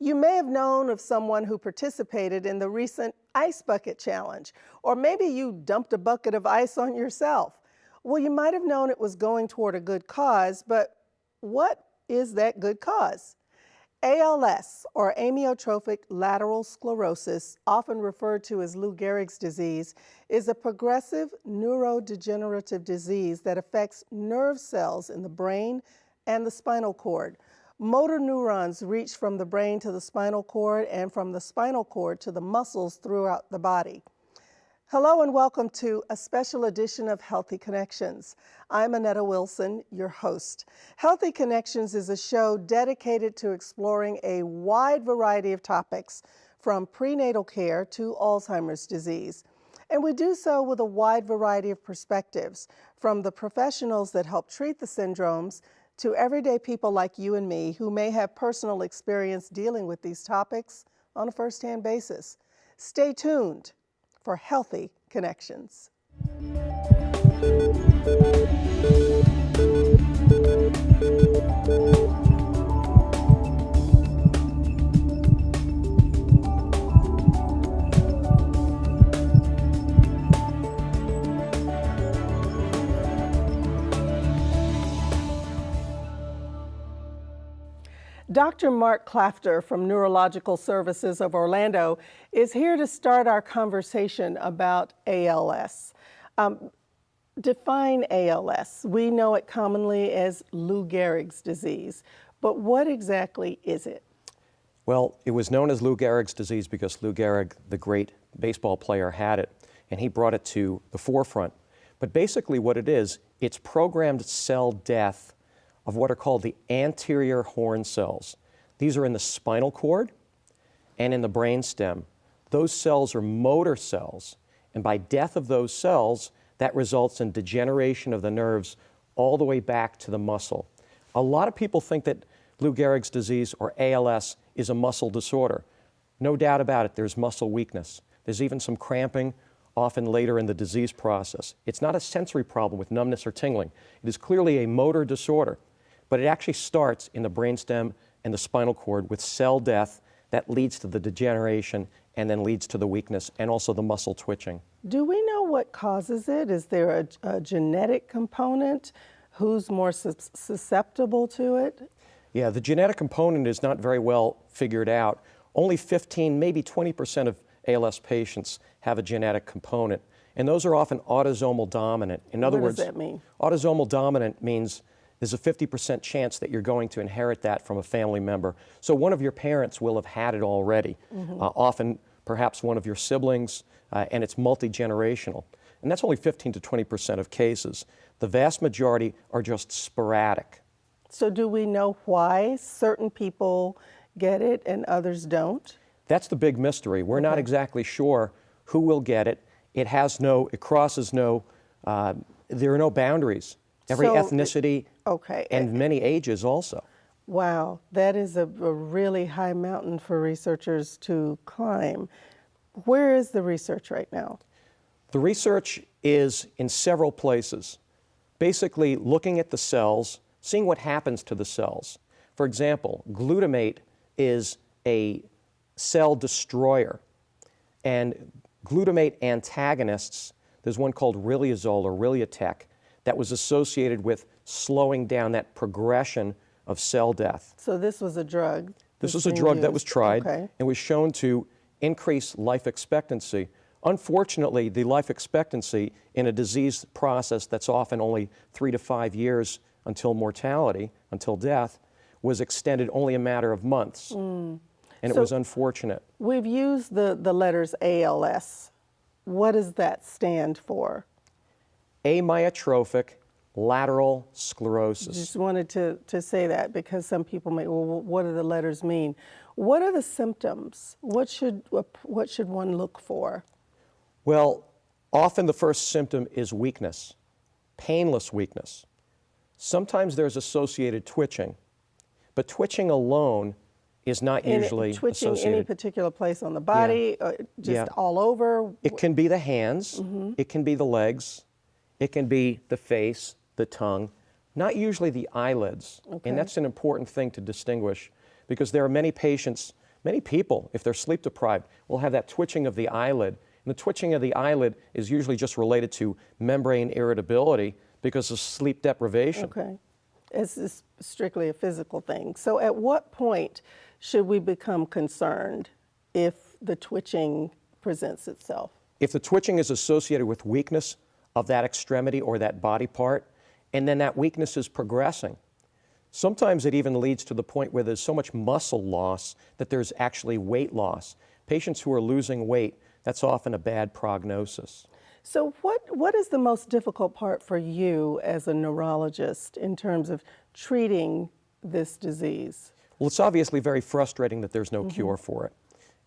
You may have known of someone who participated in the recent ice bucket challenge, or maybe you dumped a bucket of ice on yourself. Well, you might have known it was going toward a good cause, but what is that good cause? ALS, or amyotrophic lateral sclerosis, often referred to as Lou Gehrig's disease, is a progressive neurodegenerative disease that affects nerve cells in the brain and the spinal cord. Motor neurons reach from the brain to the spinal cord and from the spinal cord to the muscles throughout the body. Hello and welcome to a special edition of Healthy Connections. I'm Annetta Wilson, your host. Healthy Connections is a show dedicated to exploring a wide variety of topics from prenatal care to Alzheimer's disease. And we do so with a wide variety of perspectives, from the professionals that help treat the syndromes to everyday people like you and me who may have personal experience dealing with these topics on a first-hand basis. Stay tuned for Healthy Connections. Dr. Mark Klafter from Neurological Services of Orlando is here to start our conversation about ALS. Define ALS. We know it commonly as Lou Gehrig's disease, but what exactly is it? Well, it was known as Lou Gehrig's disease because Lou Gehrig, the great baseball player, had it, and he brought it to the forefront. But basically what it is, it's programmed cell death of what are called the anterior horn cells. These are in the spinal cord and in the brainstem. Those cells are motor cells, and by death of those cells, that results in degeneration of the nerves all the way back to the muscle. A lot of people think that Lou Gehrig's disease, or ALS, is a muscle disorder. No doubt about it, there's muscle weakness. There's even some cramping, often later in the disease process. It's not a sensory problem with numbness or tingling. It is clearly a motor disorder. But it actually starts in the brainstem and the spinal cord with cell death that leads to the degeneration and then leads to the weakness and also the muscle twitching. Do we know what causes it? Is there a genetic component? Who's more susceptible to it? Yeah, the genetic component is not very well figured out. Only 15, maybe 20% of ALS patients have a genetic component, and those are often autosomal dominant. In other words, what does that mean? Autosomal dominant means there's a 50% chance that you're going to inherit that from a family member. So one of your parents will have had it already, often perhaps one of your siblings, and it's multi-generational. And that's only 15 to 20% of cases. The vast majority are just sporadic. So do we know why certain people get it and others don't? That's the big mystery. We're not exactly sure who will get it. It crosses there are no boundaries. Every ethnicity and many ages also. Wow, that is a really high mountain for researchers to climb. Where is the research right now? The research is in several places, basically looking at the cells, seeing what happens to the cells. For example, glutamate is a cell destroyer, and glutamate antagonists, there's one called riluzole or Rilutek, that was associated with slowing down that progression of cell death. So this was a drug? This was a drug that was tried and was shown to increase life expectancy. Unfortunately, the life expectancy in a disease process that's often only 3 to 5 years until mortality, until death, was extended only a matter of months. And it was unfortunate. We've used the letters ALS. What does that stand for? Amyotrophic lateral sclerosis. Just wanted to say that because some people may, well, what do the letters mean? What are the symptoms? What should one look for? Well, often the first symptom is weakness, painless weakness. Sometimes there's associated twitching, but twitching alone is not usually twitching associated. Any particular place on the body, just all over? It can be the hands, it can be the legs, it can be the face, the tongue, not usually the eyelids. And that's an important thing to distinguish because there are many patients Many people, if they're sleep deprived, will have that twitching of the eyelid. And the twitching of the eyelid is usually just related to membrane irritability because of sleep deprivation. Okay. It's strictly a physical thing. So at what point should we become concerned if the twitching presents itself? If the twitching is associated with weakness of that extremity or that body part, and then that weakness is progressing, sometimes it even leads to the point where there's so much muscle loss that there's actually weight loss. Patients who are losing weight, that's often a bad prognosis. So what is the most difficult part for you as a neurologist in terms of treating this disease? Well, it's obviously very frustrating that there's no cure for it.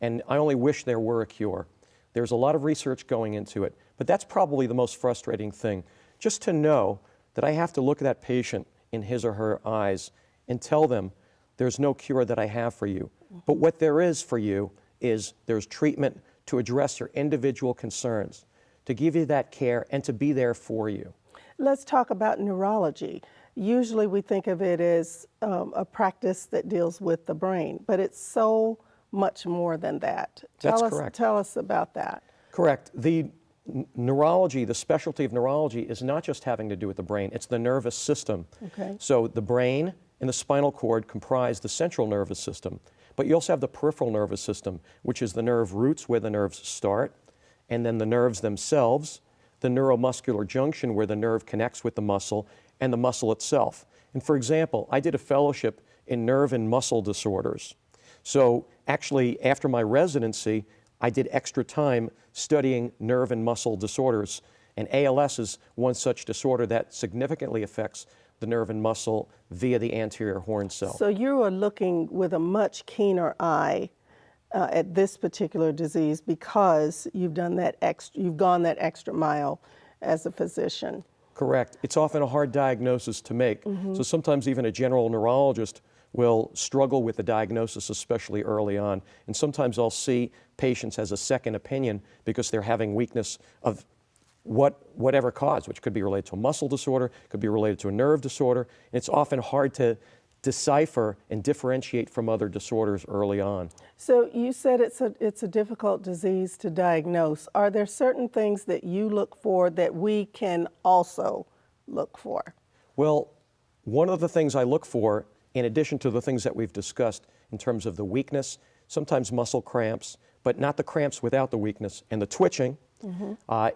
And I only wish there were a cure. There's a lot of research going into it, but that's probably the most frustrating thing. Just to know that I have to look at that patient in his or her eyes and tell them there's no cure that I have for you. But what there is for you is there's treatment to address your individual concerns, to give you that care and to be there for you. Let's talk about neurology. Usually we think of it as a practice that deals with the brain, but it's so much more than that. That's correct. Tell us about that. Correct. The neurology, the specialty of neurology, is not just having to do with the brain, it's the nervous system. Okay. So the brain and the spinal cord comprise the central nervous system, but you also have the peripheral nervous system, which is the nerve roots where the nerves start, and then the nerves themselves, the neuromuscular junction where the nerve connects with the muscle, and the muscle itself. And for example, I did a fellowship in nerve and muscle disorders. So actually, after my residency, I did extra time studying nerve and muscle disorders, and ALS is one such disorder that significantly affects the nerve and muscle via the anterior horn cell. So you are looking with a much keener eye at this particular disease because you've gone that extra mile as a physician. Correct. It's often a hard diagnosis to make. So sometimes even a general neurologist will struggle with the diagnosis, especially early on. And sometimes I'll see patients as a second opinion because they're having weakness of whatever cause, which could be related to a muscle disorder, could be related to a nerve disorder. And it's often hard to decipher and differentiate from other disorders early on. So you said it's a difficult disease to diagnose. Are there certain things that you look for that we can also look for? Well, one of the things I look for, in addition to the things that we've discussed in terms of the weakness, sometimes muscle cramps, but not the cramps without the weakness, and the twitching,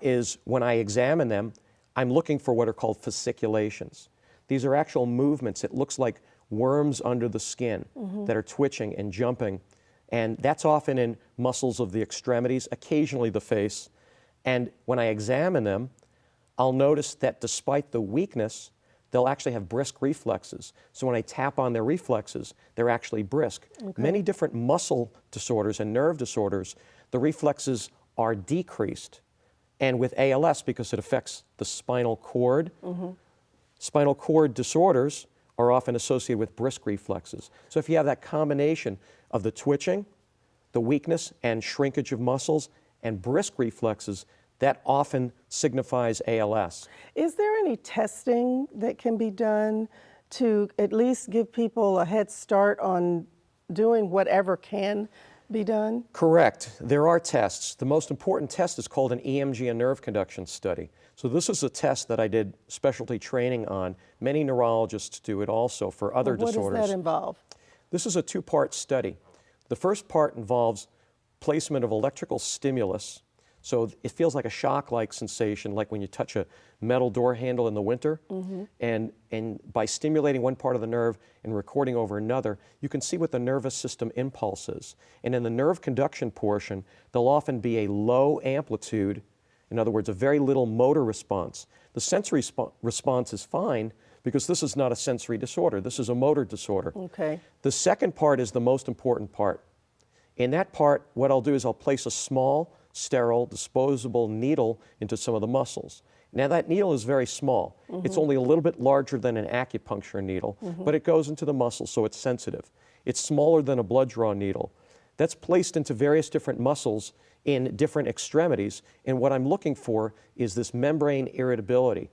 is when I examine them, I'm looking for what are called fasciculations. These are actual movements. It looks like worms under the skin that are twitching and jumping. And that's often in muscles of the extremities, occasionally the face. And when I examine them, I'll notice that despite the weakness, they'll actually have brisk reflexes. So when I tap on their reflexes, they're actually brisk. Many different muscle disorders and nerve disorders, the reflexes are decreased. And with ALS, because it affects the spinal cord, spinal cord disorders are often associated with brisk reflexes. So if you have that combination of the twitching, the weakness and shrinkage of muscles, and brisk reflexes, that often signifies ALS. Is there any testing that can be done to at least give people a head start on doing whatever can be done? Correct. There are tests. The most important test is called an EMG, a nerve conduction study. So this is a test that I did specialty training on. Many neurologists do it also for other disorders. What does that involve? This is a two-part study. The first part involves placement of electrical stimulus. So it feels like a shock-like sensation, like when you touch a metal door handle in the winter. And by stimulating one part of the nerve and recording over another, you can see what the nervous system impulse is. And in the nerve conduction portion, there'll often be a low amplitude, in other words, a very little motor response. The sensory response is fine because this is not a sensory disorder. This is a motor disorder. Okay. The second part is the most important part. In that part, what I'll do is I'll place a small, sterile, disposable needle into some of the muscles. Now that needle is very small. It's only a little bit larger than an acupuncture needle, but it goes into the muscle, so it's sensitive. It's smaller than a blood draw needle. That's placed into various different muscles in different extremities, and what I'm looking for is this membrane irritability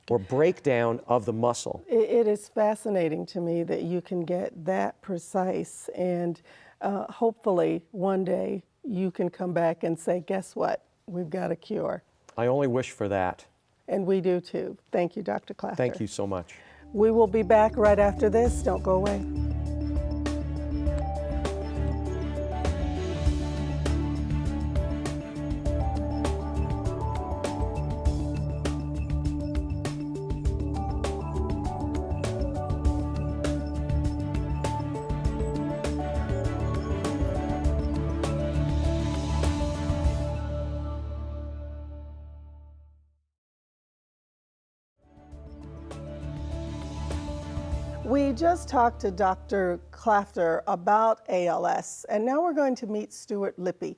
or breakdown of the muscle. It is fascinating to me that you can get that precise, and Hopefully, one day you can come back and say, guess what? We've got a cure. I only wish for that. And we do too. Thank you, Dr. Clafter. Thank you so much. We will be back right after this. Don't go away. We just talked to Dr. Clafter about ALS, and now we're going to meet Stuart Lipski.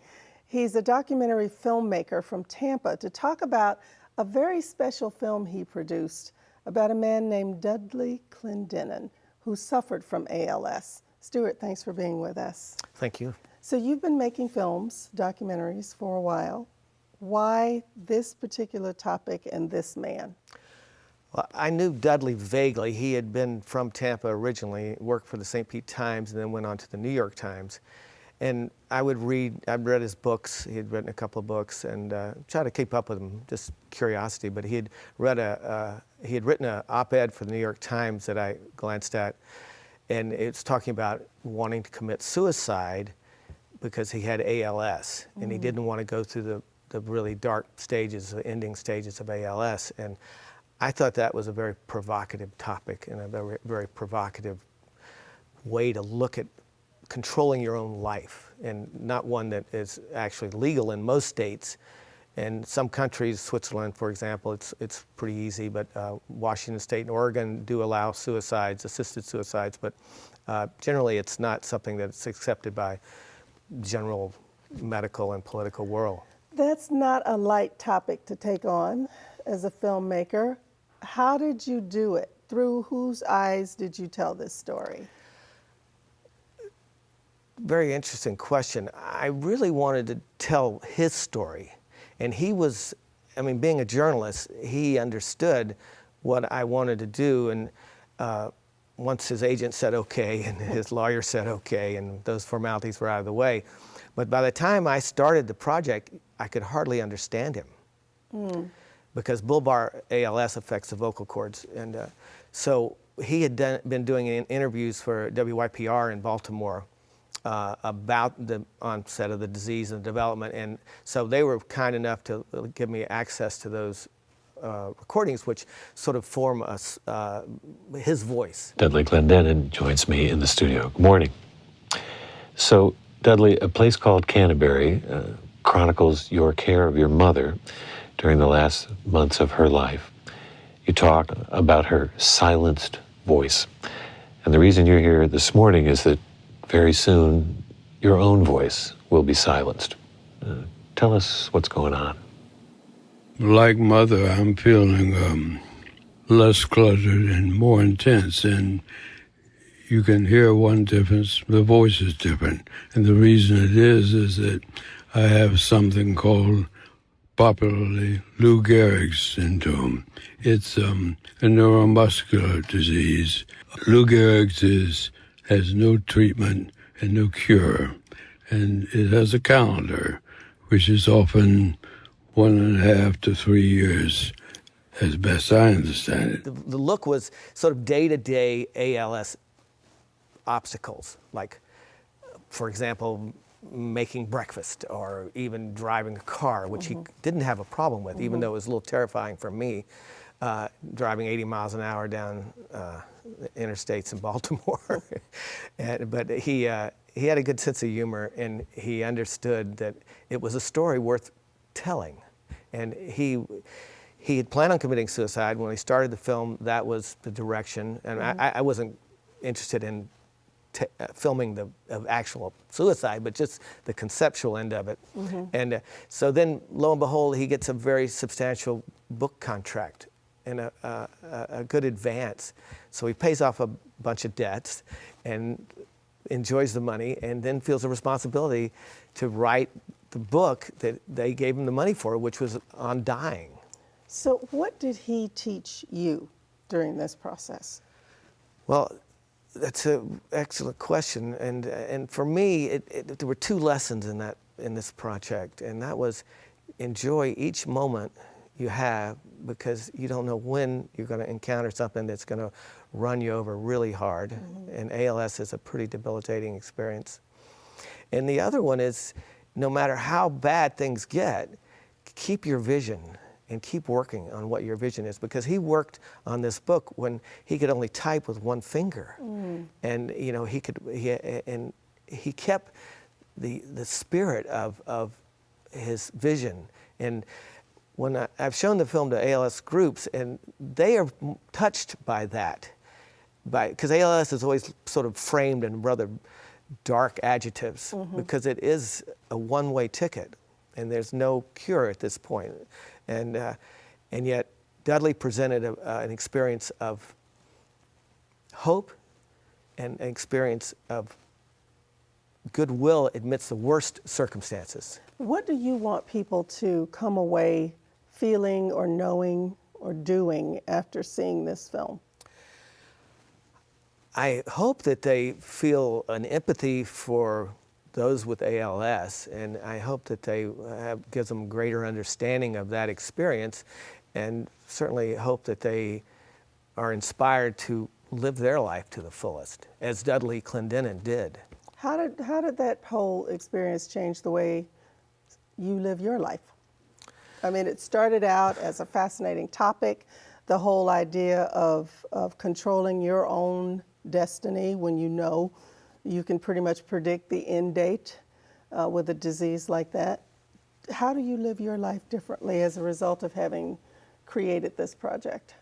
He's a documentary filmmaker from Tampa to talk about a very special film he produced about a man named Dudley Clendenin who suffered from ALS. Stuart, thanks for being with us. Thank you. So you've been making films, documentaries for a while. Why this particular topic and this man? Well, I knew Dudley vaguely. He had been from Tampa originally, worked for the St. Pete Times, and then went on to the New York Times. And I'd read his books. He had written a couple of books, and try to keep up with him, just curiosity. But he had written an op-ed for the New York Times that I glanced at, and it's talking about wanting to commit suicide because he had ALS, and he didn't want to go through the really dark stages, the ending stages of ALS. And I thought that was a very provocative topic and a very, very provocative way to look at controlling your own life, and not one that is actually legal in most states. In some countries, Switzerland, for example, it's pretty easy, but Washington State and Oregon do allow suicides, assisted suicides, but generally it's not something that's accepted by general medical and political world. That's not a light topic to take on as a filmmaker. How did you do it? Through whose eyes did you tell this story? Very interesting question. I really wanted to tell his story. And he was, I mean, being a journalist, he understood what I wanted to do. And once his agent said okay, and his lawyer said okay, and those formalities were out of the way. But by the time I started the project, I could hardly understand him. Because bulbar ALS affects the vocal cords. And so he had been doing interviews for WYPR in Baltimore about the onset of the disease and development. And so they were kind enough to give me access to those recordings, which sort of form his voice. Dudley Clendenin joins me in the studio. Good morning. So, Dudley, a place called Canterbury chronicles your care of your mother during the last months of her life. You talk about her silenced voice. And the reason you're here this morning is that very soon your own voice will be silenced. Tell us what's going on. Like Mother, I'm feeling less cluttered and more intense. And you can hear one difference, the voice is different. And the reason it is that I have something called popularly Lou Gehrig syndrome. It's a neuromuscular disease. Lou Gehrig's has no treatment and no cure. And it has a calendar, which is often 1.5 to 3 years, as best I understand it. The look was sort of day-to-day ALS obstacles, like, for example, making breakfast or even driving a car, which he didn't have a problem with, even though it was a little terrifying for me, driving 80 miles an hour down the interstates in Baltimore. But he had a good sense of humor, and he understood that it was a story worth telling. And he had planned on committing suicide. When he started the film, that was the direction. And I wasn't interested in filming the actual suicide, but just the conceptual end of it. And so then, lo and behold, he gets a very substantial book contract and a good advance. So he pays off a bunch of debts and enjoys the money, and then feels a responsibility to write the book that they gave him the money for, which was on dying. So what did he teach you during this process? Well, That's an excellent question, and for me, there were two lessons in this project, and that was enjoy each moment you have, because you don't know when you're going to encounter something that's going to run you over really hard, and ALS is a pretty debilitating experience. And the other one is, no matter how bad things get, keep your vision and keep working on what your vision is, because he worked on this book when he could only type with one finger, and you know he kept the spirit of his vision. And when I've shown the film to ALS groups, and they are touched by that, because ALS is always sort of framed in rather dark adjectives, because it is a one-way ticket, and there's no cure at this point. And yet Dudley presented an experience of hope and an experience of goodwill amidst the worst circumstances. What do you want people to come away feeling or knowing or doing after seeing this film? I hope that they feel an empathy for those with ALS, and I hope that they gives them greater understanding of that experience, and certainly hope that they are inspired to live their life to the fullest, as Dudley Clendenin did. How did that whole experience change the way you live your life? I mean, it started out as a fascinating topic, the whole idea of controlling your own destiny when you know you can pretty much predict the end date with a disease like that. How do you live your life differently as a result of having created this project?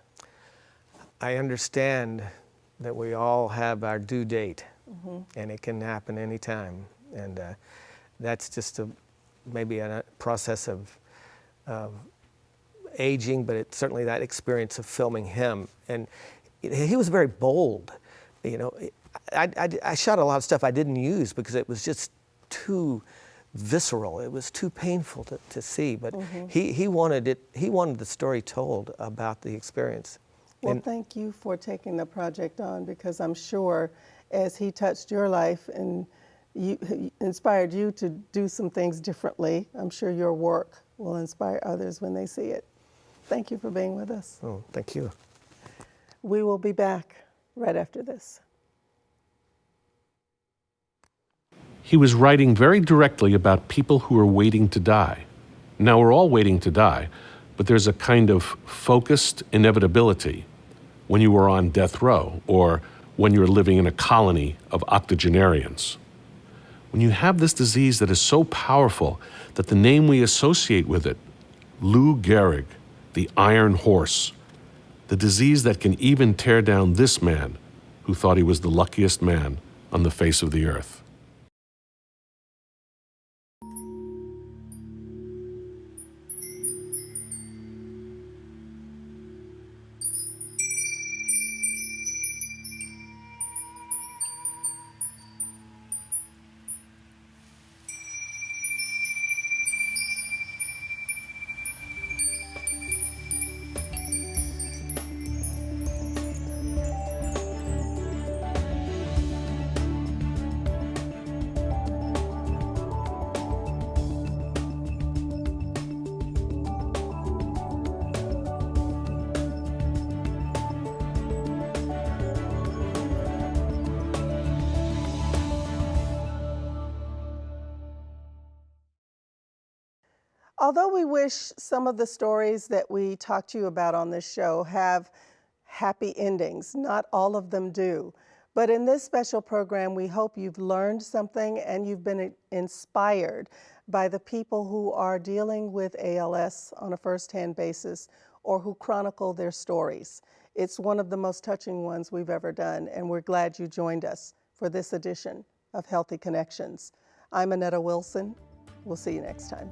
I understand that we all have our due date, and it can happen anytime. And that's just maybe a process of aging, but it's certainly that experience of filming him. And he was very bold. You know, I shot a lot of stuff I didn't use because it was just too visceral. It was too painful to see. But he wanted the story told about the experience. Well, thank you for taking the project on, because I'm sure as he touched your life and he inspired you to do some things differently, I'm sure your work will inspire others when they see it. Thank you for being with us. Oh, thank you. We will be back right after this. He was writing very directly about people who are waiting to die. Now, we're all waiting to die, but there's a kind of focused inevitability when you are on death row or when you're living in a colony of octogenarians. When you have this disease that is so powerful that the name we associate with it, Lou Gehrig, the Iron Horse, the disease that can even tear down this man who thought he was the luckiest man on the face of the earth. Although we wish some of the stories that we talk to you about on this show have happy endings, not all of them do. But in this special program, we hope you've learned something and you've been inspired by the people who are dealing with ALS on a first-hand basis or who chronicle their stories. It's one of the most touching ones we've ever done, and we're glad you joined us for this edition of Healthy Connections. I'm Annetta Wilson. We'll see you next time.